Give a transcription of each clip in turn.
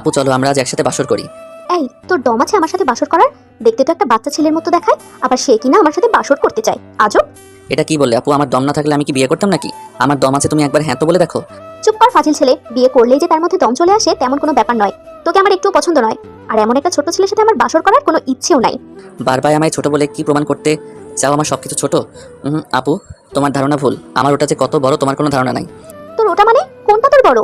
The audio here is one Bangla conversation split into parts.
আপু চলো আমরা আজ একসাথে বাসর করি। এই তোর দম আছে আমার সাথে বাসর করার? দেখতে তো একটা বাচ্চা ছেলের মতো দেখায়, আবার সে কিনা আমার সাথে বাসর করতে চায়। আজব। এটা কি বললে আপু? আমার দম না থাকলে আমি কি বিয়ে করতাম নাকি? আমার দম আছে, তুমি একবার হ্যাঁ তো বলে দেখো। চুপ কর ফাজিল ছেলে, বিয়ে করলেই যে তার মধ্যে দম চলে আসে তেমন কোনো ব্যাপার নয়। তোকে আমার একটু পছন্দ নয়, আর এমন একটা ছোট ছেলের সাথে আমার বাসর করার কোনো ইচ্ছেও নাই। বারবার আমায় ছোট বলে কি প্রমাণ করতে চাও আমার সবকিছু ছোট? আপু তোমার ধারণা ভুল, আমার ওটা যে কত বড় তোমার কোনো ধারণা নাই। তোর ওটা মানে কোনটা তোর বড়?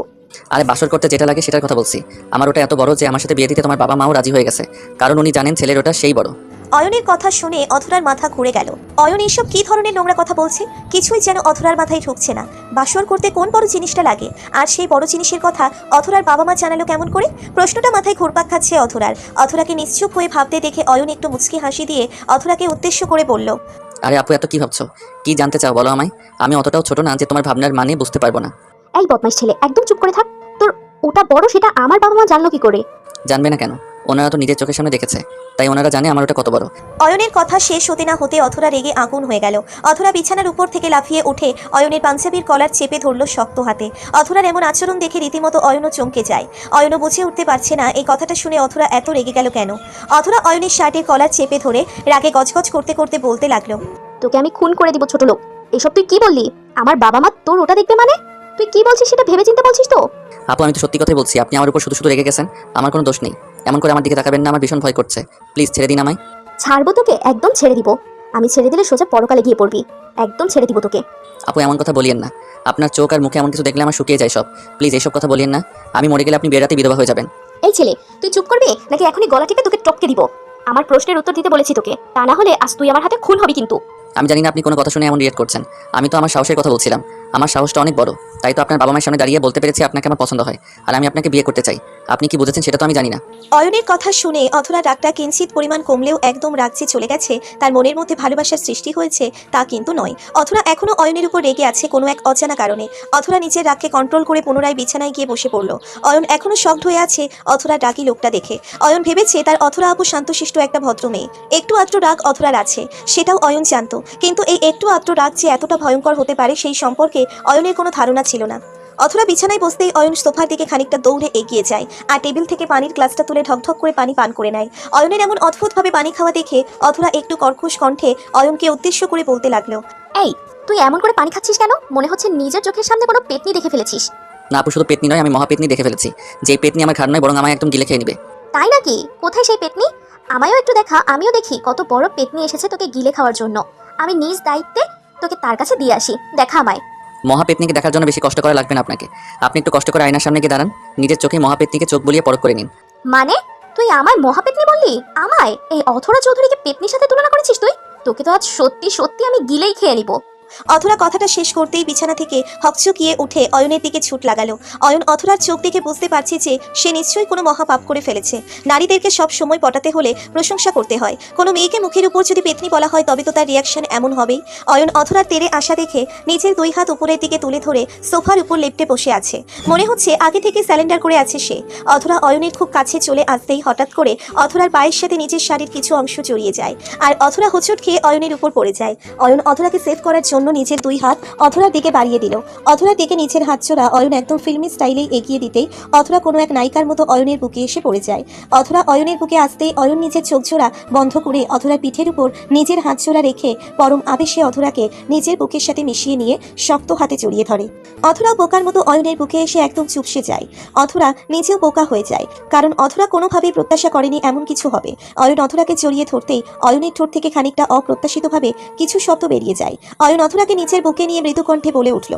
আরে বাসর করতে যেটা লাগে সেটার কথা বলছি। আমার ওটা এত বড় যে আমার সাথে বিয়ে দিতে তোমার বাবা মাও রাজি হয়ে গেছে, কারণ উনি জানেন ছেলের ওটা সেই বড়। অয়নের কথা শুনে অথরার মাথা ঘুরে গেল। অয়ন এসব কি ধরনের নোংরা কথা বলছে? কিছুই যেন অথরার মাথায় ঢুকছে না। বাসর করতে কোন বড় জিনিসটা লাগে, আর সেই বড় জিনিসের কথা অথরার বাবা মা জানালো কেমন করে? প্রশ্নটা মাথায় ঘুরপাক খাচ্ছে অথরার। অথরাকে নিশ্চুপ হয়ে ভাবতে দেখে অয়ন একটু মুচকি হাসি দিয়ে অথরাকে উদ্দেশ্য করে বলল, আরে আপু এত কি ভাবছো? কি জানতে চাও বলো আমায়। আমি অতটাও ছোট না যে তোমার ভাবনার মানে বুঝতে পারবো না। এই বদমাইশ ছেলে, একদম চুপ করে থাক। তোর ওটা বড় সেটা আমার বাবা মা জানলো কি করে? জানবে না কেন? ওনারা তো নিজের চোখের সামনে দেখেছে, তাই ওনারা জানে আমার ওটা কত বড়। অয়নের কথা শেষ হতে না হতে অথরা রেগে আগুন হয়ে গেল। অথরা বিছানার উপর থেকে লাফিয়ে উঠে অয়নের পাঞ্জাবির কলার চেপে ধরল শক্ত হাতে। অথরার এমন আচরণ দেখে রীতিমতো অয়নও চমকে যায়। অয়নও বুঝে উঠতে পারছে না এই কথাটা শুনে অথরা এত রেগে গেল কেন। অথরা অয়নের শার্টের কলার চেপে ধরে রাগে গজগজ করতে করতে বলতে লাগলো, তোকে আমি খুন করে দিব ছোট লোক। এসব তুই কি বললি? আমার বাবা মা তোর ওটা দেখবে মানে? তুই কি বলছিস সেটা ভেবে চিন্তে বলছিস তো? আপু আমি তো সত্যি কথাই বলছি, আপনি আমার উপর শুধু শুধু রেগে গেছেন। আমার কোনো দোষ নেই। এমন করে আমার দিকে তাকাবেন না, আমার ভীষণ ভয় করছে। প্লিজ ছেড়ে দিন আমায়। ছাড়বো তোকে? একদম ছেড়ে দিব। আমি ছেড়ে দিলে সোজা পরকালে গিয়ে পড়বি। একদম ছেড়ে দিব তোকে। আপু এমন কথা বলিয়েন না। আপনার চোখ আর মুখে এমন কিছু দেখলে আমার শুকিয়ে যায় সব। প্লিজ এইসব কথা বলিয়েন না। আমি মরে গেলে আপনি বিয়ের রাতে বিধবা হয়ে যাবেন। এই ছেলে, তুই চুপ করবি নাকি এখনই গলা টিপে তোকে টপকে দিব? আমার প্রশ্নের উত্তর দিতে বলেছি তোকে, তা না হলে আজ তুই আমার হাতে খুন হবি কিন্তু। আমি জানি না আপনি কোনো কথা শুনে এমন রিয়েক্ট করছেন। আমি তো আমার সাহসের কথা বলছিলাম। আমার সাহসটা অনেক বড়, তাই তো আপনার বাবা মায়ের সামনে দাঁড়িয়ে বলতে পেরেছি আপনাকে আমার পছন্দ হয়, আর আমি আপনাকে বিয়ে করতে চাই। আপনি কি বুঝেছেন সেটা তো আমি জানি না। অয়নের কথা শুনে অথরা রাগটা কিঞ্চিত পরিমাণ কমলেও একদম রাগ যে চলে গেছে, তার মনের মধ্যে ভালোবাসার সৃষ্টি হয়েছে তা কিন্তু নয়। অথরা এখনো অয়নের উপর রেগে আছে কোনো এক অজানা কারণে। অথরা নিজের রাগকে কন্ট্রোল করে পুনরায় বিছানায় গিয়ে বসে পড়ল। অয়ন এখনো শকড হয়ে আছে অথরা রাগী লোকটা দেখে। অয়ন ভেবেছে তার অথরা আপু শান্তশিষ্ট একটা ভদ্র মেয়ে। একটু আধটু রাগ অথরার আছে, সেটাও অয়ন জানতো, কিন্তু এই একটু আধটু রাগ যে এতটা ভয়ঙ্কর হতে পারে সেই সম্পর্কে অয়নের কোনো ধারণা ছিল না। অথরা বিছানায় বসতেই অয়ন সোফার দিকে খানিকটা দৌড়ে এগিয়ে যায় আর টেবিল থেকে পানির গ্লাসটা তুলে ঢকঢক করে পানি পান করে নেয়। অয়নের এমন অদ্ভুতভাবে পানি খাওয়া দেখে অথরা একটু কর্কশ কণ্ঠে অয়নকে উদ্দেশ্য করে বলতে লাগলো, এই তুই এমন করে পানি খাচ্ছিস কেন? মনে হচ্ছে নিজের চোখের সামনে কোনো পেতনি দেখে ফেলেছিস। না আপু, শুধু পেতনি নয়, আমি মহাপেতনি দেখে ফেলেছি। যে পেতনি আমার ঘাড় নয়, বরং আমায় একদম গিলে খেয়ে নিবে। তাই নাকি? কোথায় সেই পেতনি? আমায়ও একটু দেখা, আমিও দেখি কত বড় পেতনি এসেছে তোকে গিলে খাওয়ার জন্য। আমি নিজ দায়িত্বে তোকে তার কাছে দিয়ে আসি, দেখা আমায়। মহাপেতনিকে দেখার জন্য বেশি কষ্ট করা লাগবে না আপনাকে। আপনি একটু কষ্ট করে আয়নার সামনে গিয়ে দাঁড়ান, নিজের চোখে মহাপেতনিকে চোখ বুলিয়ে পরখ করে নিন। মানে তুই আমায় মহাপেতনি বললি? আমায় এই অথরা চৌধুরীকে পেতনির সাথে তুলনা করেছিস তুই? তোকে তো আজ সত্যি সত্যি আমি গিলেই খেয়ে নিব। অথরা কথাটা শেষ করতেই বিছানা থেকে হকচকিয়ে উঠে অয়নের দিকে ছুট লাগালো। অয়ন অথরার চোখ দেখে বুঝতে পারছে যে সে নিশ্চয়ই কোনো মহাপাপ করে ফেলেছে। নারীদেরকে সব সময় পটাতে হলে প্রশংসা করতে হয়। কোনো মেয়েকে মুখের উপর যদি পেতনি বলা হয় তবে তো তার রিয়াকশন এমন হবেই। অয়ন অথরার তেড়ে আসা দেখে নিজের দুই হাত উপরের দিকে তুলে ধরে সোফার উপর লেপ্টে বসে আছে। মনে হচ্ছে আগে থেকে স্যালেন্ডার করে আছে সে। অথরা অয়নের খুব কাছে চলে আসতেই হঠাৎ করে অথরার পায়ের সাথে নিজের শাড়ির কিছু অংশ জড়িয়ে যায়, আর অথরা হোঁচট খেয়ে অয়নের উপর পড়ে যায়। অয়ন অথরাকে সেভ করার জন্য নিজের দুই হাত অথরার দিকে বাড়িয়ে দিল। অথরার দিকে নিচের হাত জোড়া অয়ন একদম ফিল্মি স্টাইলেই এগিয়ে দিতেই অথরা কোনো এক নায়িকার মতো অয়নের বুকে এসে পড়ে যায়। অথরা অয়নের বুকে আসতেই অয়ন নিজের চোখ জোড়া বন্ধ করে অথরার পিঠের উপর নিজের হাত জোড়া রেখে পরম আবেশে অথরাকে নিজের বুকের সাথে মিশিয়ে নিয়ে শক্ত হাতে জড়িয়ে ধরে। অথরা বোকার মতো অয়নের বুকে এসে একদম চুপসে যায়। অথরা নিজেও বোকা হয়ে যায়, কারণ অথরা কোনোভাবেই প্রত্যাশা করেনি এমন কিছু হবে। অয়ন অথরাকে জড়িয়ে ধরতেই অয়নের ঠোঁট থেকে খানিকটা অপ্রত্যাশিতভাবে কিছু শব্দ বেরিয়ে যায়। অয়ন অথরাকে নিচের বুকে নিয়ে মৃদু কণ্ঠে বলে উঠল,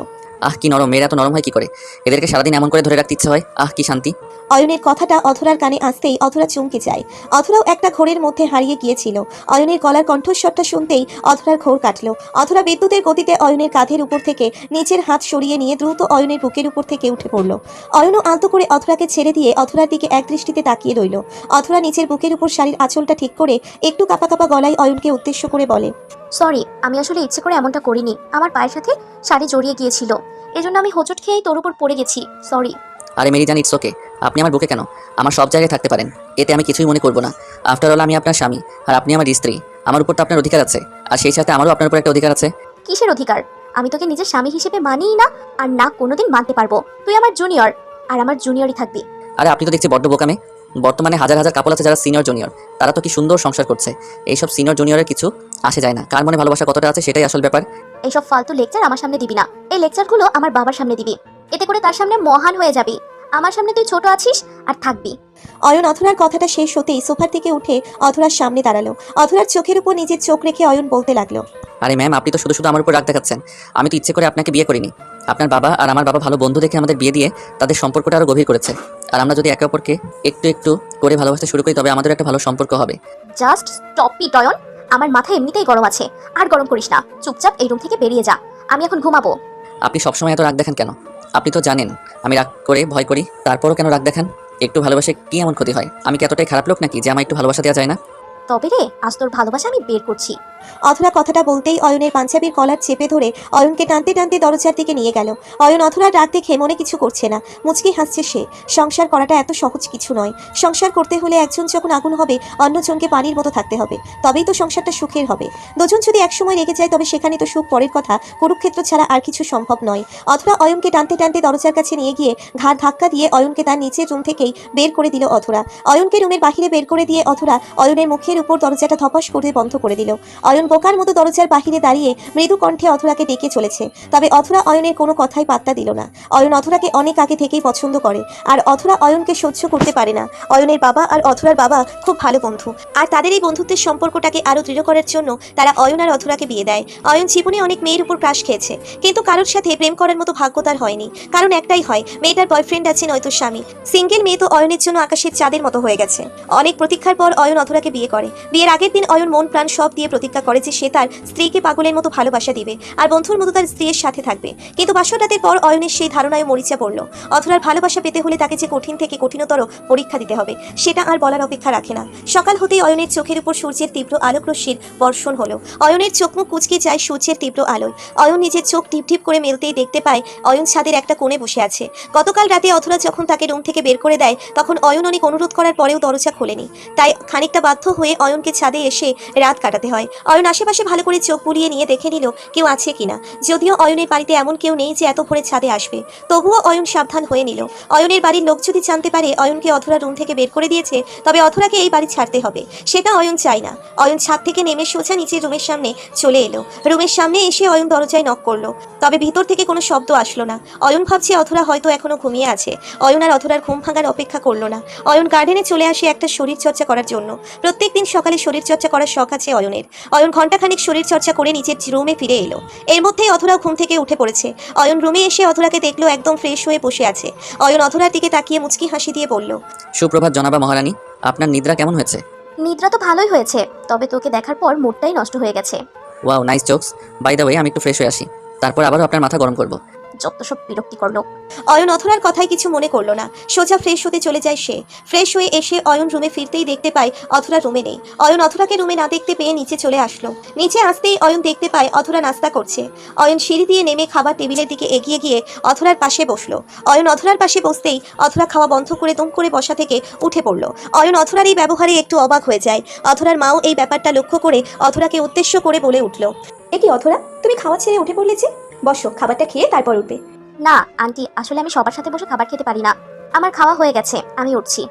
আহ কি নরম, মেয়েরা তো নরম হয় কি করে? এদেরকে সারাদিন এমন করে ধরে রাখতে ইচ্ছে হয়। আহ কি শান্তি। অয়নের কথাটা অথরার কানে আসতেই অথরা চমকে যায়। অথরাও একটা ঘোরের মধ্যে হারিয়ে গিয়েছিল। অয়নের গলার কণ্ঠস্বরটা শুনতেই অথরার ঘোর কাটলো। অথরা বিদ্যুতের গতিতে অয়নের কাঁধের উপর থেকে নিচের হাত সরিয়ে নিয়ে দ্রুত অয়নের বুকের উপর থেকে উঠে পড়ল। অয়নও আলতো করে অথরাকে ছেড়ে দিয়ে অথরার দিকে এক দৃষ্টিতে তাকিয়ে রইল। অথরা নিচের বুকের উপর শাড়ির আঁচলটা ঠিক করে একটু কাপা কাপা গলায় অয়নকে উদ্দেশ্য করে বলে, সরি, আমি আসলে ইচ্ছে করে এমনটা করিনি। আমার পায়ের সাথে শাড়ি জড়িয়ে গিয়েছিল, এজন্য আমি হোঁচট খেয়েই তোর উপর পড়ে গেছি। সরি। আরে মেরি জান, ইটস ওকে। আপনি আমার বুকে কেন, আমার সব জায়গায় থাকতে পারেন, এতে আমি কিছুই মনে করবো না। আফটার অল আমি আপনার স্বামী, আর আপনি আমার স্ত্রী। আমার উপর তো আপনার অধিকার আছে, আর সেই সাথে আমারও আপনার উপর একটা অধিকার আছে। কিসের অধিকার? আমি তোকে নিজের স্বামী হিসেবে মানিই না, আর না কোনোদিন মানতে পারবো। তুই আমার জুনিয়র, আর আমার জুনিয়রই থাকবি। আরে আপনি তো দেখছি বড্ড বোকামে। বর্তমানে হাজার হাজার কাপল আছে যারা সিনিয়র জুনিয়র, তারা তো কি সুন্দর সংসার করছে। এইসব সিনিয়র জুনিয়রের কিছু আসে যায় না, কার মনে ভালোবাসা কতটা আছে সেটাই আসল ব্যাপার। এইসব ফালতু লেকচার আমার সামনে দিবি না। এই লেকচারগুলো আমার বাবার সামনে দিবি, এতে করে তার সামনে মহান হয়ে যাবি। আমার সামনে তুই ছোট আছিস আর থাকবি। অয়ন অথরার কথাটা শেষ হতেই সোফার থেকে উঠে অথরার সামনে দাঁড়ালো। অথরার চোখের উপর নিজের চোখ রেখে অয়ন বলতে লাগলো, আরে ম্যাম, আপনি তো শুধু শুধু আমার উপর রাগ দেখাচ্ছেন। আমি তো ইচ্ছে করে আপনাকে বিয়ে করিনি। আপনার বাবা আর আমার বাবা ভালো বন্ধু দেখে আমাদের বিয়ে দিয়ে তাদের সম্পর্কটা আরও গভীর করেছে। আর আমরা যদি একে অপরকে একটু একটু করে ভালোবাসতে শুরু করি তবে আমাদের একটা ভালো সম্পর্ক হবে। Just stop it Ayan. আমার মাথা এমনিতেই গরম আছে, আর গরম করিস না। চুপচাপ এই রুম থেকে বেরিয়ে যা, আমি এখন ঘুমাবো। আপনি সবসময় এত রাগ দেখান কেন? আপনি তো জানেন আমি রাগ করে ভয় করি, তারপরও কেন রাগ দেখান? একটু ভালোবাসে কি এমন ক্ষতি হয়? আমি কি এতটাই খারাপ লোক নাকি যে আমার একটু ভালোবাসা দেওয়া যায় না? তবে রে, আজ তোর ভালোবাসা আমি বের করছি। অথরা কথাটা বলতেই অয়নের পাঞ্জাবির কলার চেপে ধরে অয়নকে টানতে টানতে দরজার দিকে নিয়ে গেল। অয়ন অথরার রাগ দেখে মনে কিছু করছে না, মুচকি হাসছে সে। সংসার করাটা এত সহজ কিছু নয়। সংসার করতে হলে একজন যখন আগুন হবে অন্যজনকে পানির মতো থাকতে হবে, তবেই তো সংসারটা সুখের হবে। দুজন যদি একসময় রেগে যায় তবে সেখানে তো সুখ পরের কথা, কুরুক্ষেত্র ছাড়া আর কিছু সম্ভব নয়। অথরা অয়নকে টানতে টানতে দরজার কাছে নিয়ে গিয়ে ঘাড় ধাক্কা দিয়ে অয়নকে তার নিচের রুম থেকেই বের করে দিল অথরা। অয়নকে রুমের বাহিরে বের করে দিয়ে অথরা অয়নের মুখের উপর দরজাটা ধপাস করে বন্ধ করে দিল। অয়ন বোকার মতো দরজার বাহিরে দাঁড়িয়ে মৃদু কণ্ঠে অথরাকে ডেকে চলেছে, তবে অথরা অয়নের কোনো কথাই পাত্তা দিল না। অয়ন অথরাকে অনেক আগে থেকেই পছন্দ করে, আর অথরা অয়নকে সহ্য করতে পারে না। অয়নের বাবা আর অথরার বাবা খুব ভালো বন্ধু, আর তাদের এই বন্ধুত্বের সম্পর্কটাকে আরো দৃঢ় করার জন্য তারা অয়ন আর অথরাকে বিয়ে দেয়। অয়ন জীবনে অনেক মেয়ের উপর ক্রাশ খেয়েছে, কিন্তু কারোর সাথে প্রেম করার মতো ভাগ্য তার হয়নি। কারণ একটাই হয়, মেয়েটার বয়ফ্রেন্ড আছে নয়তো স্বামী। সিঙ্গেল মেয়ে তো অয়নের জন্য আকাশের চাঁদের মতো হয়ে গেছে। অনেক প্রতীক্ষার পর অয়ন অথরাকে বিয়ে করে। বিয়ের আগের দিন অয়ন মন প্রাণ সব দিয়ে প্রতিজ্ঞা করে যে সে তার স্ত্রীকে পাগলের মতো ভালোবাসা দিবে আর বন্ধুর মতো তার স্ত্রীর সাথে থাকবে। কিন্তু 500 রাতের পর অয়নের সেই ধারণায় মরিচা পড়ল। অথরার ভালোবাসা পেতে হলে তাকে যে কঠিন থেকে কঠিনতর পরীক্ষা দিতে হবে সেটা আর বলার অপেক্ষা রাখে না। সকাল হতেই অয়নের চোখের উপর সূর্যের তীব্র আলোক রশ্মির বর্ষণ হলো। অয়নের চোখ মুখ কুঁচকে যায় সূর্যের তীব্র আলোয়। অয়ন নিজের চোখ টিপ টিপ করে মেলতেই দেখতে পায় অয়ন ছাদের একটা কোণে বসে আছে। গতকাল রাতে অথরা যখন তাকে রুম থেকে বের করে দেয় তখন অয়ন অনেক অনুরোধ করার পরেও দরজা খোলেনি, তাই খানিকটা বাধ্য হয়ে অয়নকে ছাদে এসে রাত কাটাতে হয়। অয়ন আশেপাশে ভালো করে চোখ বুলিয়ে নিয়ে দেখে নিল কেউ আছে কিনা। যদিও অয়নের বাড়িতে এমন কেউ নেই যে এত ভোরে ছাদে আসবে, তবুও অয়ন সাবধান হয়ে নিল। অয়নের বাড়ির লোক যদি জানতে পারে অয়নকে অথরা রুম থেকে বের করে দিয়েছে তবে অথরাকে এই বাড়ি ছাড়তে হবে, সেটা অয়ন চায় না। অয়ন ছাদ থেকে নেমে সোজা নিচের রুমের সামনে চলে এলো। রুমের সামনে এসে অয়ন দরজায় নক করলো, তবে ভিতর থেকে কোনো শব্দ আসলো না। অয়ন ভাবছে অথরা হয়তো এখনো ঘুমিয়ে আছে। অয়ন আর অথরার ঘুম ভাঙার অপেক্ষা করলো না। অয়ন গার্ডেনে চলে আসে একটা শরীর চর্চা করার জন্য। প্রত্যেকদিন সকালে শরীর চর্চা করার শখ আছে অয়নের। অয়ন ঘন্টাখানিক শরীর চর্চা করে নিজের রুমে ফিরে এলো। এর মধ্যেই অথরাও ঘুম থেকে উঠে পড়েছে। অয়ন রুমে এসে অথরাকে দেখলো একদম ফ্রেশ হয়ে বসে আছে। অয়ন অথরার দিকে তাকিয়ে মুচকি হাসি দিয়ে বলল, সুপ্রভাত জনাবা মহারানী, আপনার নিদ্রা কেমন হয়েছে? নিদ্রা তো ভালোই হয়েছে, তবে তোকে দেখার পর মুডটাই নষ্ট হয়ে গেছে। Wow, nice jokes. By the way, আমি একটু ফ্রেশ হয়ে আসি, তারপর আবারও আপনার মাথা গরম করব। যত সব বিরক্তিকর লোক। অয়ন অথরার কথায় কিছু মনে করলো না, সোজা ফ্রেশ হতে চলে যায় সে। ফ্রেশ হয়ে এসে অয়ন রুমে ফিরতেই দেখতে পায় অথরা রুমে নেই। অয়ন অথরাকে রুমে না দেখতে পেয়ে নিচে চলে আসলো। নিচে আসতেই অয়ন দেখতে পায় অথরা নাস্তা করছে। অয়ন সিঁড়ি দিয়ে নেমে খাবার টেবিলের দিকে এগিয়ে গিয়ে অথরার পাশে বসলো। অয়ন অথরার পাশে বসতেই অথরা খাওয়া বন্ধ করে দুম করে বসা থেকে উঠে পড়লো। অয়ন অথরার এই ব্যবহারে একটু অবাক হয়ে যায়। অথরার মাও এই ব্যাপারটা লক্ষ্য করে অথরাকে উদ্দেশ্য করে বলে উঠল, এ কি অথরা, তুমি খাওয়া ছেড়ে উঠে পড়লে যে? বসো, খাবারটা খেয়ে তারপর উঠবে। না আন্টি, আসলে আমি সবার সাথে বসে খাবার খেতে পারি না। আমার খাওয়া হয়ে গেছে, আমি উঠছি।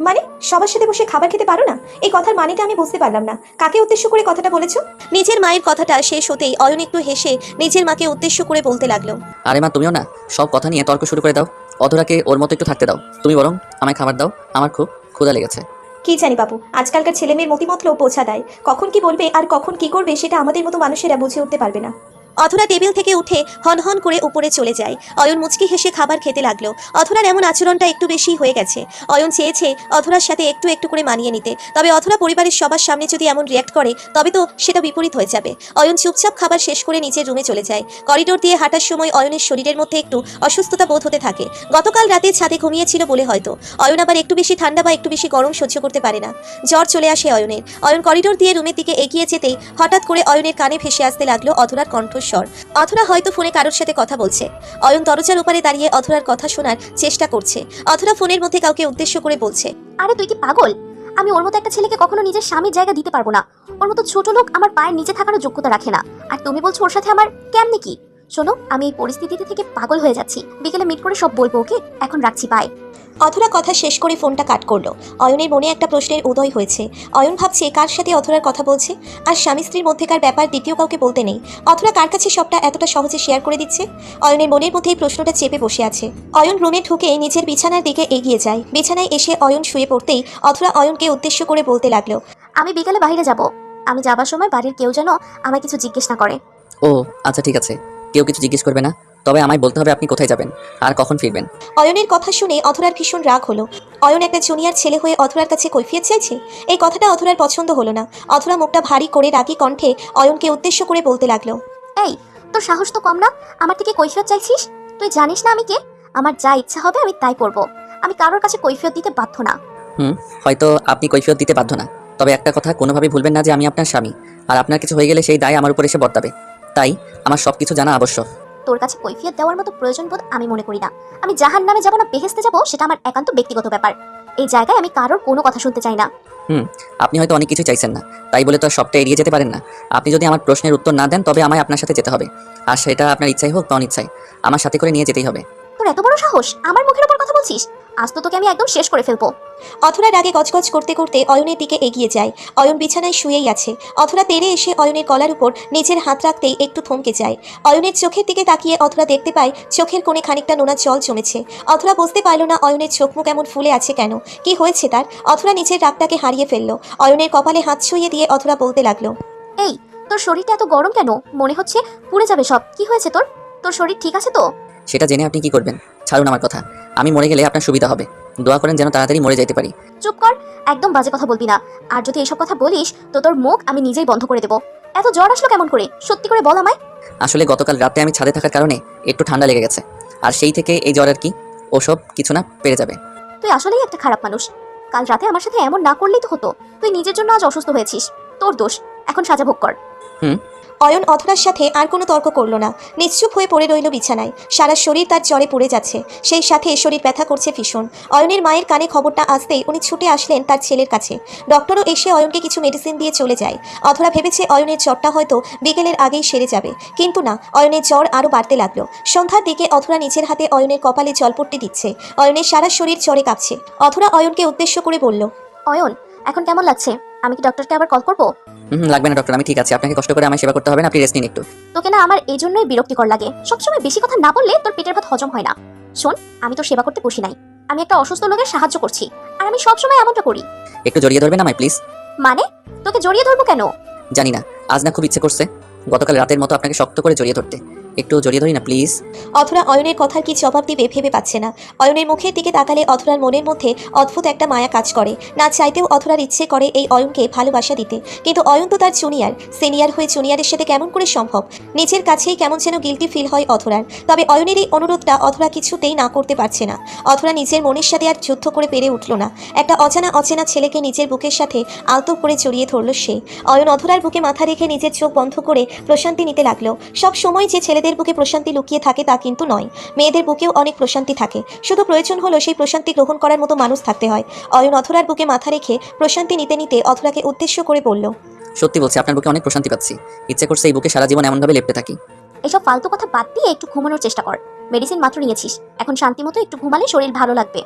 মানে সবার সাথে বসে খাবার খেতে পারো না? এই কথার মানেটা আমি বুঝতে পারলাম না। কাকে উদ্দেশ্য করে কথাটা বলেছো? নিজের মায়ের কথাটা শেষ হতেই অয়ন একটু হেসে নিজের মাকে উদ্দেশ্য করে বলতে লাগলো, আরে মা, তুমিও না সব কথা নিয়ে তর্ক শুরু করে দাও। অধরাকে ওর মতো একটু থাকতে দাও। তুমি বরং আমায় খাবার দাও, আমার খুব ক্ষুধা লেগেছে। কি জানি বাবু, আজকালকার ছেলে মেয়ের মতিমতলেও পৌঁছা দেয়। কখন কি বলবে আর কখন কি করবে সেটা আমাদের মতো মানুষেরা বুঝে উঠতে পারবে না। অথরা টেবিল থেকে উঠে হন হন করে উপরে চলে যায়। অয়ন মুচকি হেসে খাবার খেতে লাগলো। অথরার এমন আচরণটা একটু বেশি হয়ে গেছে। অয়ন চেয়েছে অথরার সাথে একটু একটু করে মানিয়ে নিতে, তবে অথরা পরিবারের সবার সামনে যদি এমন রিয়াক্ট করে তবে তো সেটা বিপরীত হয়ে যাবে। অয়ন চুপচাপ খাবার শেষ করে নিচের রুমে চলে যায়। করিডোর দিয়ে হাঁটার সময় অয়নের শরীরের মধ্যে একটু অসুস্থতা বোধ হতে থাকে। গতকাল রাতে ছাদে ঘুমিয়েছিল বলে হয়তো। অয়ন আবার একটু বেশি ঠান্ডা বা একটু বেশি গরম সহ্য করতে পারে না। জ্বর চলে আসে অয়নের। অয়ন করিডোর দিয়ে রুমের দিকে এগিয়ে যেতেই হঠাৎ করে অয়নের কানে ভেসে আসতে লাগলো অথরার কণ্ঠস্বর। অথরা হয়তো ফোনে কারোর সাথে কথা বলছে। অয়ন দরজার উপরে দাঁড়িয়ে অথরার কথা শোনার চেষ্টা করছে। অথরা ফোনের মধ্যে কাউকে উদ্দেশ্য করে বলছে, আরে তুই কি পাগল? আমি ওর মতো একটা ছেলেকে কখনো নিজের স্বামীর জায়গা দিতে পারবো না। ওর মতো ছোট লোক আমার পায়ের নিচে থাকারও যোগ্যতা রাখে না। আর তুমি বলছো ওর সাথে আমার কেমনে কি? শোনো, আমি এই পরিস্থিতিতে থেকে পাগল হয়ে যাচ্ছি। বিকেলে মিট করে সব বলবো, ওকে? এখন রাখছি, বাই। অথরা কথা শেষ করে ফোনটা কাট করলো। অয়নের মনে একটা প্রশ্নের উদয় হয়েছে। অয়ন ভাবছে কার সাথে অথরার কথা বলছে, আর স্বামী স্ত্রীর মধ্যেকার ব্যাপার দ্বিতীয় কাউকে বলতে নেই। অথরা কার কাছে সবটা এতটা সহজে শেয়ার করে দিচ্ছে? অয়নের মনের মধ্যে এই প্রশ্নটা চেপে বসে আছে। অয়ন রুমে ঢুকে নিজের বিছানার দিকে এগিয়ে যায়। বিছানায় এসে অয়ন শুয়ে পড়তেই অথরা অয়নকে উদ্দেশ্য করে বলতে লাগলো, আমি বিকালে বাইরে যাব। আমি যাবার সময় বাড়ির কেউ যেন আমায় কিছু জিজ্ঞেস না করে। ও আচ্ছা ঠিক আছে, কেউ কিছু জিজ্ঞেস করবে না, তবে আমায় বলতে হবে আপনি কোথায় যাবেন আর কখন ফিরবেন। অয়নের কথা শুনে অথরার ভীষণ রাগ হলো। অয়ন একটা জুনিয়র ছেলে হয়ে অথরার কাছে কৈফিয়ত চাইছে। এই কথাটা অথরার পছন্দ হলো না। অথরা মুখটা ভারী করে রাগী কণ্ঠে অয়নকে উদ্দেশ্য করে বলতে লাগলো, এই, তোর সাহস তো কম না, আমার থেকে কৈফিয়ত চাইছিস? তুই জানিস না আমি কে? আমার যা ইচ্ছা হবে আমি তাই করব। আমি কারোর কাছে কৈফিয়ত দিতে বাধ্য না। হয়তো আপনি কৈফিয়ত দিতে বাধ্য না, তবে একটা কথা কোনোভাবেই ভুলবেন না যে আমি আপনার স্বামী, আর আপনার কিছু হয়ে গেলে সেই দায় আমার উপর এসে বর্তাবে। তাই আমার সব কিছু জানা আবশ্যক। তোর কাছে কৈফিয়ত দেওয়ার মতো প্রয়োজন বোধ আমি মনে করি না। আমি জাহান্নামে যাব না বেহেশতে যাব সেটা আমার একান্ত ব্যক্তিগত ব্যাপার। এই জায়গায় আমি কারোর কোনো কথা শুনতে চাই না। আপনি হয়তো অনেক কিছু চাইছেন না, তাই বলে তো আর সবটা এড়িয়ে যেতে পারেন না। আপনি যদি আমার প্রশ্নের উত্তর না দেন তবে আমায় আপনার সাথে যেতে হবে, আর সেটা আপনার ইচ্ছাই হোক বা অনিচ্ছাই, আমার সাথে করে নিয়ে যেতেই হবে। তোর এত বড় সাহস, আমার মুখের উপর কথা বলছিস? আজ তো তোকে আমি একদম শেষ করে ফেলবো। অথরা রাগে গজগজ করতে করতে অয়নের দিকে এগিয়ে যায়। অয়ন বিছানায় শুয়েই আছে। অথরা তেড়ে এসে অয়নের গলার উপর নিজের হাত রাখতেই একটু থমকে যায়। অয়নের চোখের দিকে তাকিয়ে অথরা দেখতে পায় চোখের কোণে খানিকটা নোনা জল জমেছে। অথরা বুঝতে পারল না অয়নের চোখ মুখ এমন ফুলে আছে কেন, কি হয়েছে তার। অথরা নিজের রাগটাকে হারিয়ে ফেলল। অয়নের কপালে হাত ছুঁয়ে দিয়ে অথরা বলতে লাগলো, এই, তোর শরীরটা এত গরম কেন? মনে হচ্ছে পুড়ে যাবে সব। কি হয়েছে তোর? তোর শরীর ঠিক আছে তো? সেটা জেনে আপনি কি করবেন? ছাড়ুন আমার কথা, আমি মরে গেলে আপনার সুবিধা হবে। দোয়া করেন যেন তাড়াতাড়ি মরে যেতে পারি। চুপ কর, একদম বাজে কথা বলবি না। আর যদি এসব কথা বলিস তো তোর মুখ আমি নিজেই বন্ধ করে দেবো। এত জ্বর আসলো কেমন করে? সত্যি করে বল আমায়। আসলে গতকাল রাতে আমি ছাদে থাকার কারণে একটু ঠান্ডা লেগে গেছে, আর সেই থেকে এই জ্বর আর কি। ওসব কিছু না, পেরে যাবে। তুই আসলেই একটা খারাপ মানুষ। কাল রাতে আমার সাথে এমন না করলেই তো হতো। তুই নিজের জন্য আজ অসুস্থ হয়েছিস, তোর দোষ। এখন সাজা ভোগ কর। অয়ন অথরার সাথে আর কোনো তর্ক করল না। নিশ্চুপ হয়ে পড়ে রইল বিছানায়। সারা শরীর তার জ্বরে পড়ে যাচ্ছে, সেই সাথে শরীর ব্যথা করছে ভীষণ। অয়নের মায়ের কানে খবরটা আসতেই উনি ছুটে আসলেন তার ছেলের কাছে। ডক্টরও এসে অয়নকে কিছু মেডিসিন দিয়ে চলে যায়। অথরা ভেবেছে অয়নের জ্বরটা হয়তো বিকেলের আগেই সেরে যাবে, কিন্তু না, অয়নের জ্বর আরও বাড়তে লাগলো। সন্ধ্যার দিকে অথরা নিজের হাতে অয়নের কপালে জলপট্টি দিচ্ছে। অয়নের সারা শরীর জ্বরে কাঁপছে। অথরা অয়নকে উদ্দেশ্য করে বলল, অয়ন, এখন কেমন লাগছে? আমি কি ডক্টরকে আবার কল করবো? লাগবে না ডক্টর, আমি ঠিক আছে। আপনাকে কষ্ট করে আমায় সেবা করতে হবে না, আপনি রেস্ট নিন একটু। তোকে না আমার এই জন্যই বিরক্তিকর লাগে। সবসময় বেশি কথা না বললে তোর পেটের ভাত হজম হয় না। শোন, আমি তোর সেবা করতে বসি নাই। আমি একটা অসুস্থ লোকের সাহায্য করছি, আর আমি সবসময় এমনটা করি। একটু জড়িয়ে ধরবেন আমায় প্লিজ। মানে? তোকে জড়িয়ে ধরবো কেন? জানি না, আজ না খুব ইচ্ছে করছে গতকাল রাতের মতো আপনাকে শক্ত করে জড়িয়ে ধরতে। একটু জড়িয়ে ধরি না প্লিজ। অথরা অয়নের কথার কি জবাব দিবে ভেবে পাচ্ছে না। অয়নের মুখের দিকে তাকালে অথরার মনের মধ্যে অদ্ভুত একটা মায়া কাজ করে। না চাইতেও অথরার ইচ্ছে করে এই অয়নকে ভালোবাসা দিতে, কিন্তু অয়ন তো তার জুনিয়র। সিনিয়র হয়ে জুনিয়রের সাথে কেমন করে সম্ভব? নিজের কাছেই কেমন যেন গিল্টি ফিল হয় অথরার। তবে অয়নের এই অনুরোধটা অথরা কিছুতেই না করতে পারছে না। অথরা নিজের মনের সাথে আর যুদ্ধ করে পেরে উঠল না। একটা অচেনা ছেলেকে নিজের বুকের সাথে আলতো করে জড়িয়ে ধরল সে। অয়ন অথরার বুকে মাথা রেখে নিজের চোখ বন্ধ করে প্রশান্তি নিতে লাগলো। সব সময় যে ছেলেদের বুকে প্রশান্তি লুকিয়ে থাকে তা কিন্তু নয়, মেয়েদের বুকেও অনেক প্রশান্তি থাকে। শুধু প্রয়োজন হলো সেই প্রশান্তি গ্রহণ করার মতো মানুষ থাকতে হয়। অয়ন অথরার বুকে মাথা রেখে প্রশান্তি নিতে নিতে অথরাকে উদ্দেশ্য করে বলল, সত্যি বলছি, আপনার বুকে অনেক প্রশান্তি পাচ্ছি। ইচ্ছে করছে এই বুকে সারা জীবন এমনভাবে লেপ্টে থাকি। এসব ফালতু কথা বাদ দিয়ে একটু ঘুমানোর চেষ্টা কর। মেডিসিন মাত্র নিয়েছিস, এখন শান্তি মতো একটু ঘুমালে শরীর ভালো লাগবে।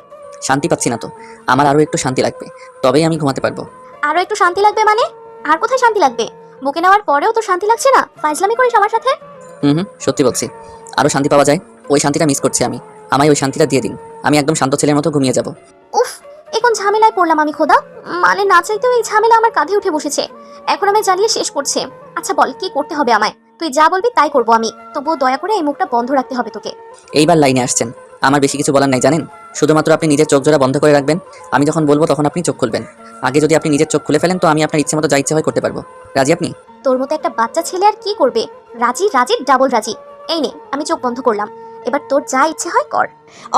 শান্তি পাচ্ছি না তো, আমার আরও একটু শান্তি লাগবে, তবেই আমি ঘুমাতে পারবো। আরো একটু শান্তি লাগবে মানে? আর কোথায় শান্তি লাগবে? বুকে নেওয়ার পরেও তো শান্তি লাগছে না? ফাজলামি করিস আমার সাথে? সত্যি বলছি, আরও শান্তি পাওয়া যায়, ওই শান্তিটা মিস করছি আমি। আমায় ওই শান্তিটা দিয়ে দিন, আমি একদম শান্ত ছেলের মতো ঘুমিয়ে যাব। উফ, এখন ঝামেলায় পড়লাম আমি খোদা। মানে না চাইতেও এই ঝামেলা আমার কাঁধে উঠে বসেছে। এখন আমায় জ্বালিয়ে শেষ করছে। আচ্ছা বল, কি করতে হবে আমায়? তুই যা বলবি তাই করবো আমি। তবুও দয়া করে এই মুখটা বন্ধ রাখতে হবে তোকে। এইবার লাইনে আসছেন, আমার বেশি কিছু বলার নাই জানেন। শুধুমাত্র আপনি নিজের চোখ জোড়া বন্ধ করে রাখবেন। আমি যখন বলবো তখন আপনি চোখ খুলবেন। আগে যদি আপনি নিজের চোখ খুলে ফেলেন তো আমি আপনার ইচ্ছে মতো যা ইচ্ছে হয় করতে পারবো। রাজি আপনি? তোর মতো একটা বাচ্চা ছেলে আর কি করবে? রাজি রাজি ডাবল রাজি। এই নে, আমি চোখ বন্ধ করলাম, এবার তোর যা ইচ্ছে হয় কর।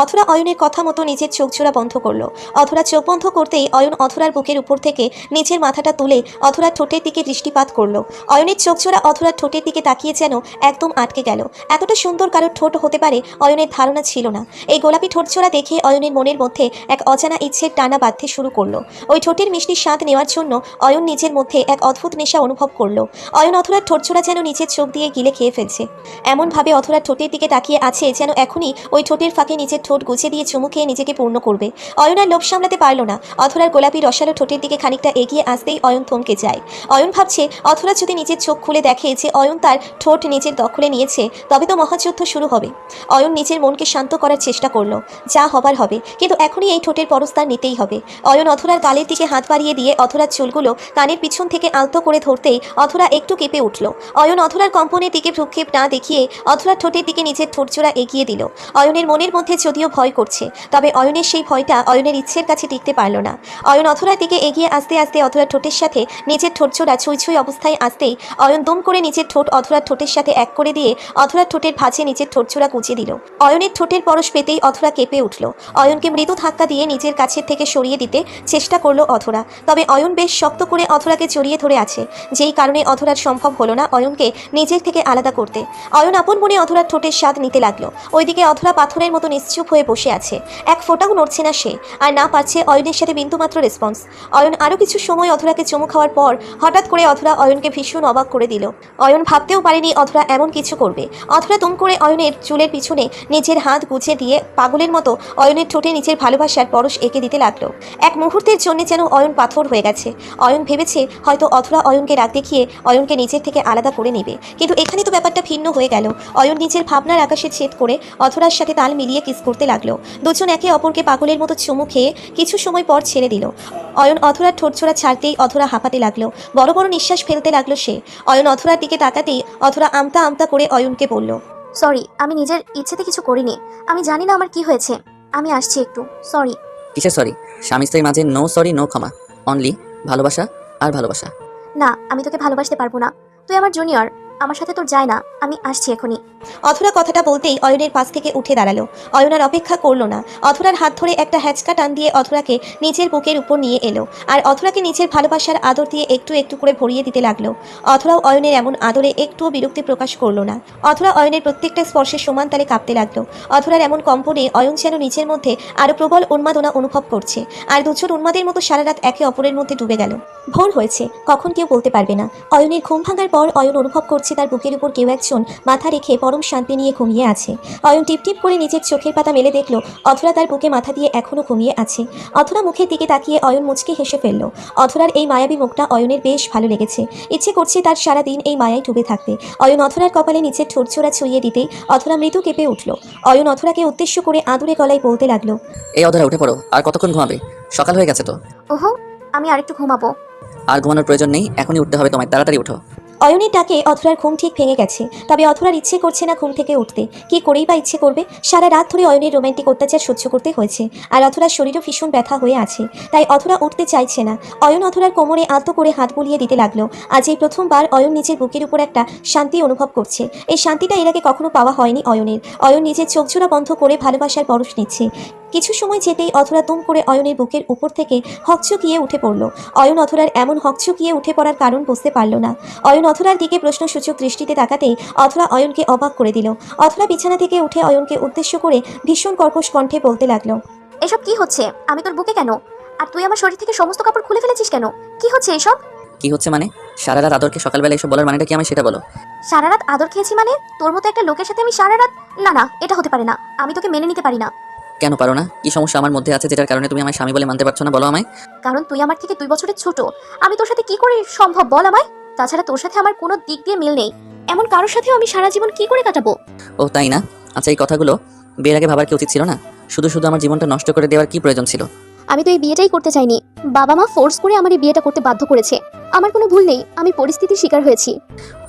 অথরা অয়নের কথা মতো নিজের চোখ জোড়া বন্ধ করলো। অথরা চোখ বন্ধ করতেই অয়ন অথরার বুকের উপর থেকে নিচের মাথাটা তুলে অথরার ঠোঁটের দিকে দৃষ্টিপাত করলো। অয়নের চোখ জোড়া অথরার ঠোঁটের দিকে তাকিয়ে যেন একদম আটকে গেল। এতটা সুন্দর কারোর ঠোঁট হতে পারে অয়নের ধারণা ছিল না। এই গোলাপি ঠোঁট জোড়া দেখে অয়নের মনের মধ্যে এক অজানা ইচ্ছের টানা বাঁধতে শুরু করলো। ওই ঠোঁটের মিষ্টি স্বাদ নেওয়ার জন্য অয়ন নিজের মধ্যে এক অদ্ভুত নেশা অনুভব করলো। অয়ন অথরার ঠোঁট জোড়া যেন নিজের চোখ দিয়ে গিলে খেয়ে ফেলছে। এমনভাবে অথরার ঠোঁটের দিকে তাকিয়ে আছে যেন এখনই ওই ঠোঁটের ফাঁকে নিজের ঠোঁট গুছে দিয়ে চুমু খেয়ে নিজেকে পূর্ণ করবে। অয়ন আর লোভ সামলাতে পারল না। অথরার গোলাপি রসালো ঠোঁটের দিকে খানিকটা এগিয়ে আসতেই অয়ন থমকে যায়। অয়ন ভাবছে অথরা যদি নিজের চোখ খুলে দেখে যে অয়ন তার ঠোঁট নিজের দখলে নিয়েছে তবে তো মহাযুদ্ধ শুরু হবে। অয়ন নিজের মনকে শান্ত করার চেষ্টা করলো। যা হবার হবে, কিন্তু এখনই এই ঠোঁটের পরস্তার নিতেই হবে। অয়ন অথরার গালের দিকে হাত বাড়িয়ে দিয়ে অথরার চুলগুলো কানের পিছন থেকে আলতো করে ধরতেই অথরা একটু কেঁপে উঠল। অয়ন অথরার কম্পনের দিকে ভ্রুক্ষেপ না দেখিয়ে অথরার ঠোঁটের দিকে নিজের ঠোঁটজোড়া এগিয়ে দিল। অয়নের মনের মধ্যে যদিও ভয় করছে, তবে অয়নের সেই ভয়টা অয়নের ইচ্ছের কাছে টিকতে পারল না। অয়ন অথরার দিকে এগিয়ে আসতে আসতে অথরার ঠোঁটের সাথে নিজের ঠোঁটজোড়া ছুঁই ছুঁই অবস্থায় আসতেই অয়ন দুম করে নিজের ঠোঁট অথরার ঠোঁটের সাথে এক করে দিয়ে অথরার ঠোঁটের ভাঁজে নিজের ঠোঁটজোড়া কুঁচে দিল। অয়নের ঠোঁটের পরশ পেতেই অথরা কেঁপে উঠল। অয়নকে মৃদু ধাক্কা দিয়ে নিজের কাছের থেকে সরিয়ে দিতে চেষ্টা করলো অথরা, তবে অয়ন বেশ শক্ত করে অথরাকে জড়িয়ে ধরে আছে, যেই কারণে অথরার সম্ভব হলো না অয়নকে নিজের থেকে আলাদা করতে। অয়ন আপন মনে অথরার ঠোঁটের স্বাদ নিতে লাগলো। ওইদিকে অথরা পাথরের মতো নিশ্চুপ হয়ে বসে আছে, এক ফোঁটাও নড়ছে না সে, আর না পারছে অয়নের সাথে বিন্দুমাত্র রেসপন্স। অয়ন আরও কিছু সময় অথরাকে চুমু খাওয়ার পর হঠাৎ করে অথরা অয়নকে ভীষণ অবাক করে দিল। অয়ন ভাবতেও পারেনি অথরা এমন কিছু করবে। অথরা দুম করে অয়নের চুলের পিছনে নিজের হাত গুছিয়ে দিয়ে পাগলের মতো অয়নের ঠোঁটে নিজের ভালোবাসার পরশ এঁকে দিতে লাগলো। এক মুহূর্তের জন্য যেন অয়ন পাথর হয়ে গেছে। অয়ন ভেবেছে হয়তো অথরা অয়নকে রাগ দেখিয়ে অয়নকে নিজের থেকে আলাদা করে নেবে, কিন্তু এখানে তো ব্যাপারটা ভিন্ন হয়ে গেল। অয়ন নিজের ভাবনার আকাশে ছেদ করে অথরার সাথে তাল মিলিয়ে কিস করতে লাগলো। দুজন একে অপরকে পাগলের মতো চুমু খেয়ে কিছু সময় পর ছেড়ে দিল। অয়ন অথরার ঠোঁটছোড়া ছাড়তেই অথরা হাঁপাতে লাগলো, বড় বড় নিঃশ্বাস ফেলতে লাগলো সে। অয়ন অথরার দিকে তাকাতেই অথরা আমতা আমতা করে অয়নকে বলল, সরি, আমি নিজের ইচ্ছেতে কিছু করিনি। আমি জানি না আমার কি হয়েছে। আমি আসছি একটু, সরি। কিসের সরি? স্বামী স্ত্রীর মাঝে নো সরি নো ক্ষমা, অনলি ভালোবাসা আর ভালোবাসা। না, আমি তোকে ভালোবাসতে পারবো না। তুই আমার জুনিয়র, আমার সাথে তোর যায় না। আমি আসছি এখনই। অথরা কথাটা বলতেই অয়নের পাশ থেকে উঠে দাঁড়ালো। অয়ন আর অপেক্ষা করলো না, অথরার হাত ধরে একটা হ্যাচকা টান দিয়ে অথরাকে নিজের বুকের উপর নিয়ে এলো, আর অথরাকে নিজের ভালোবাসার আদর দিয়ে একটু একটু করে ভরিয়ে দিতে লাগলো। অথরাও অয়নের এমন আদরে একটুও বিরক্তি প্রকাশ করলো না। অথরা অয়নের প্রত্যেকটা স্পর্শে সমান তালে কাঁপতে লাগলো। অথরার এমন কম্পনে অয়ন যেন নিজের মধ্যে আরো প্রবল উন্মাদনা অনুভব করছে, আর দুজন উন্মাদের মতো সারা রাত একে অপরের মধ্যে ডুবে গেল। ভোর হয়েছে, কখন কেউ বলতে পারবে না। অয়নের ঘুম ভাঙার পর অয়ন অনুভব করছে তার বুকের উপর কেউ একজন মাথা রেখে পরম শান্তি নিয়ে ঘুমিয়ে আছে। অয়ন টিপ টিপ করে নিজের চোখের পাতা মেলে দেখলো অথরা তার বুকে মাথা দিয়ে এখনো ঘুমিয়ে আছে। অথরা মুখের দিকে তাকিয়ে অয়ন মুচকে হেসে ফেললো। অথরার এই মায়াবী মুখটা অয়নের বেশ ভালো লেগেছে। ইচ্ছে করছে তার সারাদিন এই মায়ায় ডুবে থাকতে। অয়ন অথরার কপালে নিচের ঠোঁটছোড়া ছুঁয়ে দিতেই অথরা মৃদু কেঁপে উঠল। অয়ন অথরাকে উদ্দেশ্য করে আদুরে গলায় বলতে লাগলো, এই অধরা উঠে পড়ো, আর কতক্ষণ ঘুমাবে? সকাল হয়ে গেছে তো। ওহো, আমি আরেকটু ঘুমাবো। আর ঘুমানোর প্রয়োজন নেই, এখনই উঠতে হবে তোমায়, তাড়াতাড়ি উঠো। অয়নের ডাকে অথরার ঘুম ঠিক ভেঙে গেছে, তবে অথরার ইচ্ছে করছে না ঘুম থেকে উঠতে। কি করেই বা ইচ্ছে করবে? সারা রাত ধরে অয়নের রোমান্টিক অত্যাচার সহ্য করতে হয়েছে, আর অথরার শরীরও ভীষণ ব্যথা হয়ে আছে, তাই অথরা উঠতে চাইছে না। অয়ন অথরার কোমরে আলতো করে হাত বুলিয়ে দিতে লাগলো। আজ এই প্রথমবার অয়ন নিজের বুকের উপর একটা শান্তি অনুভব করছে। এই শান্তিটা এর আগে কখনো পাওয়া হয়নি অয়নের। অয়ন নিজের চোখজোড়া বন্ধ করে ভালোবাসার পরশ নিচ্ছে। কিছু সময় যেতেই অথরা তুম করে অয়নের বুকের উপর থেকে হকচকিয়ে উঠে পড়ল। অয়ন অথরার এমন হকচকিয়ে উঠে পড়ার কারণ বুঝতে পারল না। অয়ন অথরার দিকে প্রশ্নসূচক দৃষ্টিতে তাকাতেই অথরা অয়নকে অবাক করে দিল। অথরা বিছানা থেকে উঠে অয়নকে উদ্দেশ্য করে ভীষণ কর্কশ কণ্ঠে বলতে লাগলো, এসব কি হচ্ছে? আমি তোর বুকে কেন? আর তুই আমার শরীর থেকে সমস্ত কাপড় খুলে ফেলেছিস কেন? কি হচ্ছে এসব? কি হচ্ছে মানে? সারা রাত আদরকে সকালবেলা এসব বলার মানেটা কি আমায় সেটা বলো। সারা রাত আদর খেয়েছি মানে? তোর মতো একটা লোকের সাথে আমি সারা রাত? না না, এটা হতে পারে না। আমি তোকে মেনে নিতে পারি না। কেন পারো না? কি সমস্যা আমার মধ্যে আছে যেটার কারণে তুমি আমার স্বামী বলে মানতে পারছো না, বলো আমায়। কারণ তুই আমার থেকে 2 বছরের ছোট। আমি তোর সাথে কি করে সম্ভব বল আমায়? তাছাড়া তোর সাথে আমার কোনো দিক দিয়ে মিল নেই। এমন কারোর সাথেও আমি সারা জীবন কি করে কাটাবো? ও তাই না? আচ্ছা, এই কথাগুলো বিয়ের আগে ভাবার কি উচিত ছিল না? শুধু শুধু আমার জীবনটা নষ্ট করে দেওয়ার কি প্রয়োজন ছিল? আমি তো এই বিয়েটাই করতে চাইনি। বাবা মা ফোর্স করে আমার এই বিয়েটা করতে বাধ্য করেছে। আমার কোনো ভুল নেই, আমি পরিস্থিতির শিকার হয়েছি।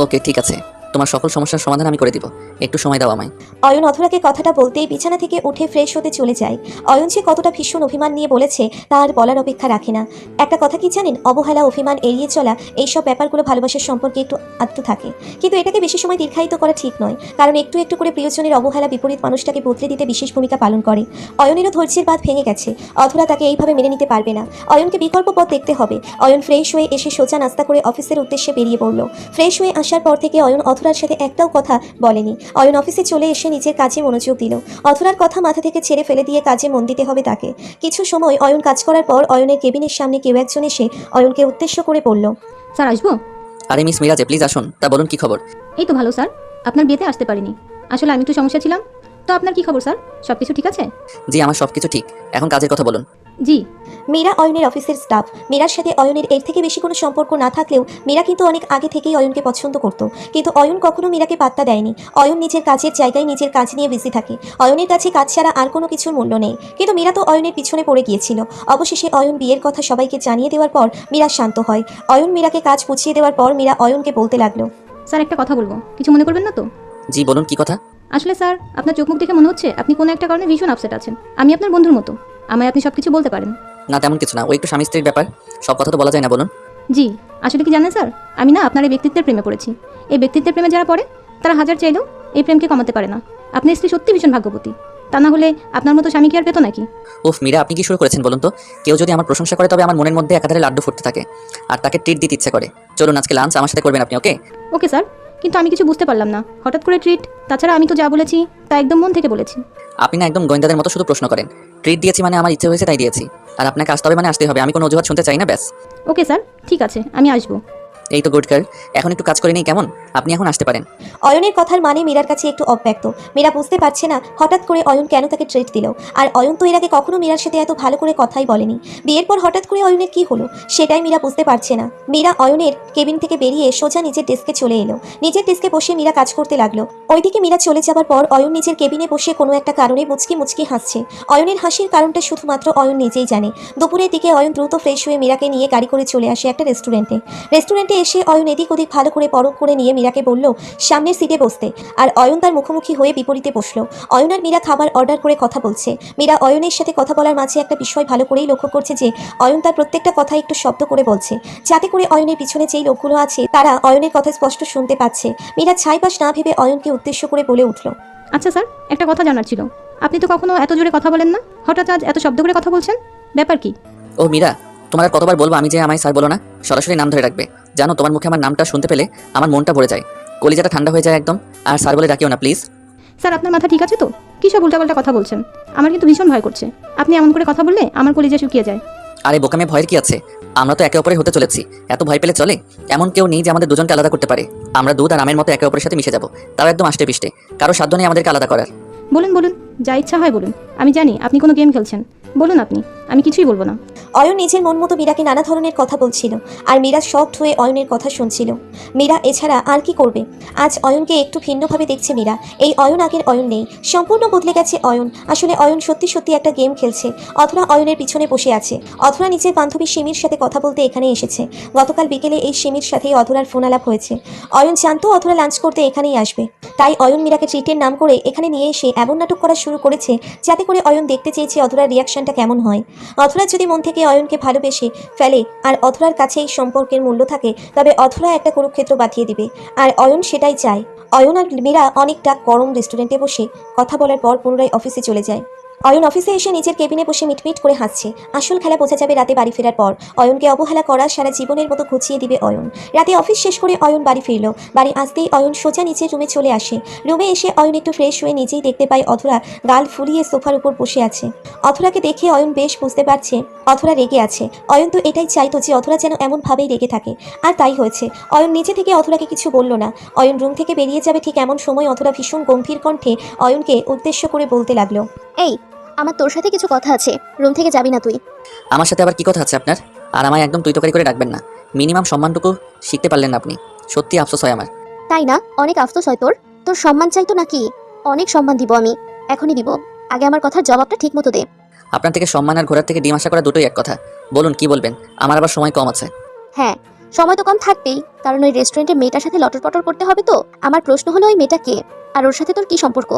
ওকে ঠিক আছে, তোমার সকল সমস্যার সমাধান আমি করে দিব, একটু সময় দাও আমায়। অয়ন অথরাকে কথাটা বলতেই বিছানা থেকে উঠে ফ্রেশ হতে চলে যায়। অয়ন যে কতটা ভীষণ অভিমান নিয়ে বলেছে তার বলার অপেক্ষা রাখে না। একটা কথা কি জানেন, অবহেলা, অভিমান এড়িয়ে চলা এইসব ব্যাপারগুলো ভালোবাসার সম্পর্কে একটু আত্ম থাকে, কিন্তু এটাকে বেশি সময় দীর্ঘায়িত করা ঠিক নয়, কারণ একটু একটু করে প্রিয়জনের অবহেলা বিপরীত মানুষটাকে বদলে দিতে বিশেষ ভূমিকা পালন করে। অয়নেরও ধৈর্যের বাঁধ ভেঙে গেছে। অথরা তাকে এইভাবে মেনে নিতে পারবে না। অয়নকে বিকল্প পথ দেখতে হবে। অয়ন ফ্রেশ হয়ে এসে সোজা নাস্তা করে অফিসের উদ্দেশ্যে বেরিয়ে পড়ল। ফ্রেশ হয়ে আসার পর থেকে অয়ন অথরার সাথে একটাও কথা বলেনি। অয়ন অফিসে চলে এসে নিজের কাজে মনোযোগ দিল। অথরার কথা মাথা থেকে ছেড়ে ফেলে দিয়ে কাজে মন দিতে হবে তাকে। কিছু সময় অয়ন কাজ করার পর অয়নের কেবিনের সামনে কেউ একজন এসে অয়নকে উদ্দেশ্য করে বলল, স্যার আসবো? আরে মিস মিরাজে, প্লিজ আসুন। তা বলুন কি খবর? এই তো ভালো স্যার, আপনার বিয়েতে আসতে পারিনি। আসলে আমি একটু সমস্যা ছিলাম, তো আপনার কি খবর স্যার, সব কিছু ঠিক আছে? জি আমার সব কিছু ঠিক, এখন কাজের কথা বলুন। জি। মীরা অয়নের অফিসের স্টাফ। মীরার সাথে অয়নের এর থেকে বেশি কোনো সম্পর্ক না থাকলেও মীরা কিন্তু অনেক আগে থেকেই অয়নকে পছন্দ করত, কিন্তু অয়ন কখনো মীরাকে পাত্তা দেয়নি। অয়ন নিজের কাজের জায়গায় নিজের কাজ নিয়ে বিজি থাকে। অয়নের কাছে কাজ ছাড়া আর কোনো কিছুর মূল্য নেই, কিন্তু মীরা তো অয়নের পিছনে পড়ে গিয়েছিল। অবশেষে অয়ন বিয়ের কথা সবাইকে জানিয়ে দেওয়ার পর মীরা শান্ত হয়। অয়ন মীরাকে কাজ বুঝিয়ে দেওয়ার পর মীরা অয়নকে বলতে লাগলো, স্যার একটা কথা বলবো, কিছু মনে করবেন না তো? জি বলুন, কি কথা? আসলে স্যার, আপনার চোখ মুখ দেখে মনে হচ্ছে আপনি কোনো একটা কারণে ভীষণ আপসেট আছেন। আমি আপনার বন্ধুর মতো, আমায় আপনি সব কিছু বলতে পারেন। না তেমন কিছু না, ওই একটু স্বামী স্ত্রীর ব্যাপার, সব কথা তো বলা যায় না, বলুন। জি, আসলে কি জানেন স্যার, আমি না আপনার এই ব্যক্তিত্বের প্রেমে পড়েছি। এই ব্যক্তিত্বের প্রেমে যারা পড়ে তারা হাজার চাইলেও এই প্রেমকে কমাতে পারে না। আপনার স্ত্রী সত্যি ভীষণ ভাগ্যবতী, তা না হলে আপনার মতো স্বামী কি আর পেতো নাকি? উফ মীরা, আপনি কি শুরু করেছেন বলুন তো? কেউ যদি আমার প্রশংসা করে তবে আমার মনের মধ্যে একাধারে লাড্ডু ফুটতে থাকে, আর তাকে ট্রিট দিতে ইচ্ছে করে। চলুন আজকে লাঞ্চ আমার সাথে করবেন আপনি, ওকে? ওকে স্যার, কিন্তু আমি কিছু বুঝতে পারলাম না, হঠাৎ করে ট্রিট? তাছাড়া আমি তো যা বলেছি তা একদম মন থেকে বলেছি। আপনি না একদম গোয়েন্দাদের মতো শুধু প্রশ্ন করেন। ট্রিট দিয়েছি মানে আমার ইচ্ছে হয়েছে তাই দিয়েছি, আর আপনাকে আসতে হবে মানে আসতেই হবে, আমি কোনো অজুহাত শুনতে চাই না, ব্যাস। ওকে স্যার, ঠিক আছে, আমি আসবো। এই তো গুড গার্ল, এখন একটু কাজ করে নেই কেমন? আপনি এখন আসতে পারেন। অয়নের কথার মানে মীরার কাছে একটু অব্যক্ত। মীরা বুঝতে পারছে না হঠাৎ করে অয়ন কেন তাকে ট্রিট দিল। আর অয়ন তো এর আগে কখনো মীরার সাথে এত ভালো করে কথাই বলেনি। বিয়ের পর হঠাৎ করে অয়নের কি হলো সেটাই মীরা বুঝতে পারছে না। মীরা অয়নের কেবিন থেকে বেরিয়ে সোজা নিজের ডেস্কে চলে এলো। নিজের ডেস্কে বসে মীরা কাজ করতে লাগলো। ওইদিকে মীরা চলে যাবার পর অয়ন নিজের কেবিনে বসে কোনো একটা কারণে মুচকি মুচকি হাসছে। অয়নের হাসির কারণটা শুধুমাত্র অয়ন নিজেই জানে। দুপুরের দিকে অয়ন দ্রুত ফ্রেশ হয়ে মীরাকে নিয়ে গাড়ি করে চলে আসে একটা রেস্টুরেন্টে এসে অয়ন এদিক ওদিক ভালো করে পরখ করে নিয়ে মীরাকে বলল সামনের সিটে বসতে, আর অয়ন তার মুখোমুখি হয়ে বিপরীতে বসলো। অয়ন আর মীরা খাবার অর্ডার করে কথা বলছে। মীরা অয়নের সাথে কথা বলার মাঝে একটা বিষয় ভালো করেই লক্ষ্য করছে যে অয়ন তার প্রত্যেকটা কথা একটু শব্দ করে বলছে, যাতে করে অয়নের পিছনে যেই লোকগুলো আছে তারা অয়নের কথা স্পষ্ট শুনতে পাচ্ছে। মীরা ছাইপাশ না ভেবে অয়নকে উদ্দেশ্য করে বলে উঠল, আচ্ছা স্যার, একটা কথা জানার ছিল, আপনি তো কখনো এত জোরে কথা বলেন না, হঠাৎ আজ এত শব্দ করে কথা বলছেন, ব্যাপার কি? ও মীরা, তোমার আর কতবার বলবো আমি যে আমায় স্যার বলো না, সরাসরি নাম ধরে রাখবে। জানো তোমার মুখে আমার নামটা শুনতে পেলে আমার মনটা ভরে যায়, কলিজাটা ঠান্ডা হয়ে যায় একদম। আর স্যার বলে ডাকিও না প্লিজ। স্যার আপনার মাথা ঠিক আছে তো? কী সব উল্টাপাল্টা কথা বলছেন, আমার কিন্তু ভীষণ ভয় করছে। আপনি এমন করে কথা বললে আমার কলিজা শুকিয়ে যায়। আরে বোকামে ভয়ের কি আছে, আমরা তো একে অপরে হতে চলেছি, এত ভয় পেলে চলে? এমন কেউ নেই যে আমাদের দুজনকে আলাদা করতে পারে। আমরা দুধ আর আমের মতো একে অপরের সাথে মিশে যাবো, তাও একদম আষ্টে পিষ্টে, কারো সাধ্য নেই আমাদেরকে আলাদা করার। বলুন বলুন, যা ইচ্ছা হয় বলুন, আমি জানি আপনি কোনো গেম খেলছেন, বলুন আপনি, আমি কিছুই বলবো না। অয়ন নিজের মন মতো মীরাকে নানা ধরনের কথা বলছিল, আর মীরা শকড হয়ে অয়নের কথা শুনছিল। মীরা এছাড়া আর কি করবে? আজ অয়নকে একটু ভিন্নভাবে দেখছে মীরা। এই অয়ন আগের অয়ন নেই, সম্পূর্ণ বদলে গেছে অয়ন। আসলে অয়ন সত্যি সত্যি একটা গেম খেলছে। অথরা অয়নের পিছনে বসে আছে। অথরা নিজের বান্ধবী সিমির সাথে কথা বলতে এখানে এসেছে। গতকাল বিকেলে এই সিমির সাথেই অথরার ফোন আলাপ হয়েছে। অয়ন জানতো অথরা লাঞ্চ করতে এখানেই আসবে, তাই অয়ন মীরাকে ট্রিটের নাম করে এখানে নিয়ে এসে এমন নাটক করা শুরু করেছে যাতে করে অয়ন দেখতে চেয়েছে অথরার রিয়াকশনটা কেমন হয়। অথরা যদি মন থেকে অয়নকে ভালোবেসে ফেলে আর অথরার কাছে এই সম্পর্কের মূল্য থাকে, তবে অথরা একটা কুরুক্ষেত্র বাঁধিয়ে দিবে, আর অয়ন সেটাই চায়। অয়ন আর মীরা অনেকটা গরম রেস্টুরেন্টে বসে কথা বলার পর পুনরায় অফিসে চলে যায়। অয়ন অফিসে এসে নিজের কেবিনে বসে মিটমিট করে হাসছে। আসল খেলা বোঝা যাবে রাতে বাড়ি ফেরার পর। অয়নকে অবহেলা করা সারা জীবনের মতো ঘুচিয়ে দিবে অয়ন। রাতে অফিস শেষ করে অয়ন বাড়ি ফিরল। বাড়ি আসতেই অয়ন সোজা নিচের রুমে চলে আসে। রুমে এসে অয়ন একটু ফ্রেশ হয়ে নিজেই দেখতে পায় অথরা গাল ফুলিয়ে সোফার উপর বসে আছে। অথরাকে দেখে অয়ন বেশ বুঝতে পারছে অথরা রেগে আছে। অয়ন তো এটাই চাইতো যে অথরা যেন এমনভাবেই রেগে থাকে, আর তাই হয়েছে। অয়ন নিজে থেকে অথরাকে কিছু বলল না। অয়ন রুম থেকে বেরিয়ে যাবে ঠিক এমন সময় অথরা ভীষণ গম্ভীর কণ্ঠে অয়নকে উদ্দেশ্য করে বলতে লাগলো, এই, আমার তোর সাথে কিছু কথা আছে, রুম থেকে যাবি না তুই? আমার সাথে আবার কি কথা আছে আপনার? আর আমায় একদম তুই তকারি করে ডাকবেন না, মিনিমাম সম্মানটুকু শিখতে পারলেন না আপনি, সত্যি আফসোস হয় আমার। তাই না? অনেক আফসোস হয় তোর? তোর সম্মান চাইতো নাকি? অনেক সম্মান দিব আমি, এখনই দিব। আগে আমার কথার জবাবটা ঠিক মতো দে। আপনার থেকে সম্মান আর ঘোরার থেকে ডিম আশা করা দুটোই এক কথা। বলুন কি বলবেন, আমার আবার সময় কম আছে। হ্যাঁ, সময় তো কম থাকবেই, কারণ ওই রেস্টুরেন্টে মেয়েটার সাথে লটর পটর করতে হবে তো। আমার প্রশ্ন হলো ওই মেয়েটা কে, আর ওর সাথে তোর কি সম্পর্ক?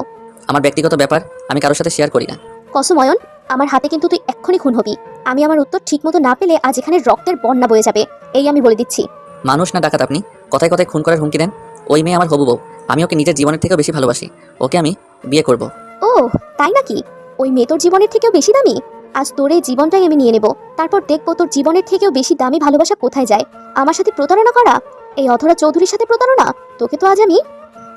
আমার ব্যক্তিগত ব্যাপার, আমি কারোর সাথে শেয়ার করি না। কসম অয়ন, আমার হাতে কিন্তু তুই এক্ষুনি খুন হবি। আমি আমার উত্তর ঠিক মতো না পেলে আজ এখানে রক্তের বন্যা বয়ে যাবে, এই আমি বলে দিচ্ছি। মানুষ না ডাকাত আপনি, কথায় কথায় খুন করার হুমকি দেন। ওই মেয়ে আমার হবু বউ, আমি ওকে নিজের জীবনের থেকেও বেশি ভালোবাসি, ওকে আমি বিয়ে করব। ও তাই নাকি? ওই মেয়ে তোর জীবনের থেকেও বেশি দামি? আজ তোর এই জীবনটাই আমি নিয়ে নেব, তারপর দেখবো তোর জীবনের থেকেও বেশি দামি ভালোবাসা কোথায় যায়। আমার সাথে প্রতারণা করা, এই অধরা চৌধুরীর সাথে প্রতারণা, তোকে তো আজ আমি।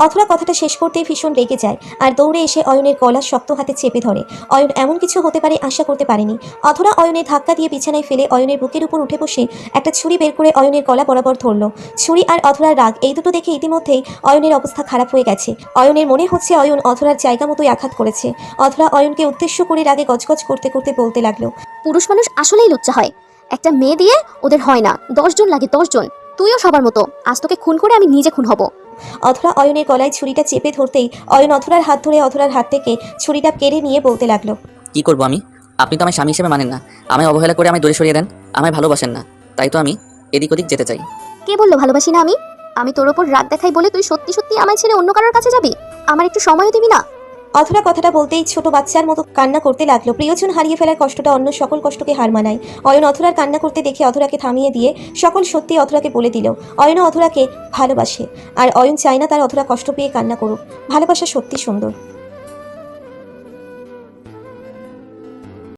অথরা কথাটা শেষ করতেই ভীষণ রেগে যায় আর দৌড়ে এসে অয়নের গলা শক্ত হাতে চেপে ধরে। অয়ন এমন কিছু হতে পারে আশা করতে পারেনি। অথরা অয়নের ধাক্কা দিয়ে বিছানায় ফেলে অয়নের বুকের উপর উঠে বসে একটা ছুরি বের করে অয়নের গলা বরাবর ধরল। ছুরি আর অথরার রাগ এই দুটো দেখে ইতিমধ্যেই অয়নের অবস্থা খারাপ হয়ে গেছে। অয়নের মনে হচ্ছে অয়ন অথরার জায়গা মতোই আঘাত করেছে। অথরা অয়নকে উদ্দেশ্য করে রাগে গজগজ করতে করতে বলতে লাগলো, পুরুষ মানুষ আসলেই লজ্জা হয়, একটা মেয়ে দিয়ে ওদের হয় না, 10 জন লাগে 10 জন। তুইও সবার মতো, আজ তোকে খুন করে আমি নিজে খুন হব। অথরা অয়নের গলায় ছুরিটা চেপে ধরতেই অয়ন অথরার হাত ধরে অথরার হাত থেকে ছুরিটা কেড়ে নিয়ে বলতে লাগলো, কি করবো আমি? আপনি তো আমার স্বামী হিসেবে মানেন না, আমায় অবহেলা করে আমায় দূরে সরিয়ে দেন, আমায় ভালোবাসেন না, তাই তো আমি এদিক ওদিক যেতে চাই। কে বললো ভালোবাসি না আমি? আমি তোর ওপর রাগ দেখাই বলে তুই সত্যি সত্যি আমায় ছেড়ে অন্য কারোর কাছে যাবি? আমার একটু সময়ও দিবি না? অথরা কথাটা বলতেই ছোট বাচ্চার মতো কান্না করতে লাগলো। প্রিয়জন হারিয়ে ফেলার কষ্টটা অন্য সকল কষ্টকে হার মানায়। অয়ন অথরার কান্না করতে দেখে অথরাকে থামিয়ে দিয়ে সকল সত্যি অথরাকে বলে দিল। অয়নও অথরাকে ভালোবাসে আর অয়ন চায় না তার অথরা কষ্ট পেয়ে কান্না করুক। ভালোবাসা সত্যি সুন্দর।